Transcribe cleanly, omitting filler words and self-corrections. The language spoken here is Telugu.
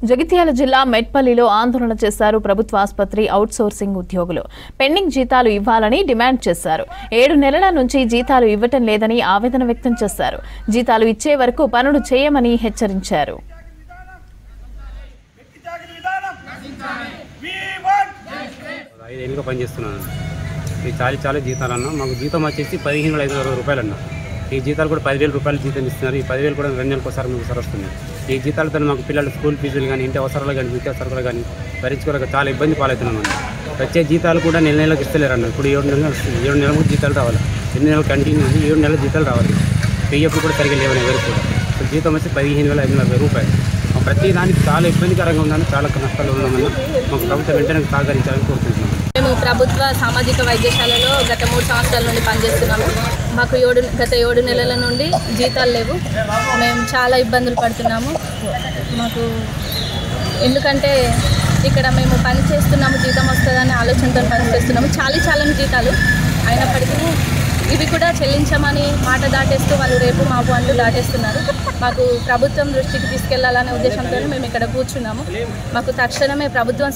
జగిత్యాల జిల్లా మెట్పల్లిలో ఆందోళన చేశారు ప్రభుత్వ ఆసుపత్రి అవుట్సోర్సింగ్ ఉద్యోగులు. పెండింగ్ జీతాలు ఇవ్వాలని డిమాండ్ చేశారు. 7 నెలల నుంచి జీతాలు ఇవ్వటం లేదని ఆవేదన వ్యక్తం చేశారు. జీతాలు ఇచ్చే వరకు పనులు చేయమని హెచ్చరించారు. చాలా జీతాలన్నా మాకు జీతం వచ్చేసి 15,500 రూపాయలు అన్న. ఈ జీతాలు కూడా 10,000 రూపాయలు జీతం ఇస్తున్నారు. ఈ 10,000 కూడా 2 నెలలకు ఒకసారి ఒకసారి వస్తుంది. ఈ జీతాలతో మాకు పిల్లలు స్కూల్ ఫీజులు కానీ ఇంటి అవసరాలు కానీ నిత్య అవసరాలు కానీ భరించుకోలేక చాలా ఇబ్బంది పాలవుతున్నాం అన్న. వచ్చే జీతాలు కూడా నెల నెలకు ఇస్తలేరు అన్న. ఇప్పుడు 7 నెలలకు జీతాలు రావాలి. 8 నెలలు కంటిన్యూ 7 నెలల జీతాలు రావాలి. పిఎఫ్ కూడా సరిగ్గా లేవని ఎవరు కూడా. జీతం వచ్చి 15,500 రూపాయలు. ప్రతి దానికి చాలా ఇబ్బందికరంగా ఉందని చాలా నష్టాలు ఉన్నామని మాకు ప్రభుత్వం వెంటనే సహకరించాలని కోరుకుంటున్నాం. మేము ప్రభుత్వ సామాజిక వైద్యశాలలో గత 3 సంవత్సరాల నుండి పనిచేస్తున్నాము. మాకు గత 7 నెలల నుండి జీతాలు లేవు. మేము చాలా ఇబ్బందులు పడుతున్నాము. మాకు ఎందుకంటే ఇక్కడ మేము పని చేస్తున్నాము, జీతం వస్తుందని ఆలోచనతో పని చేస్తున్నాము. చాలని జీతాలు అయినప్పటికీ ఇవి కూడా చెల్లించమని మాట దాటేస్తూ వాళ్ళు రేపు మాపు అంటూ దాటేస్తున్నారు. మాకు ప్రభుత్వం దృష్టికి తీసుకెళ్లాలనే ఉద్దేశంతో మేము ఇక్కడ కూర్చున్నాము. మాకు తక్షణమే ప్రభుత్వం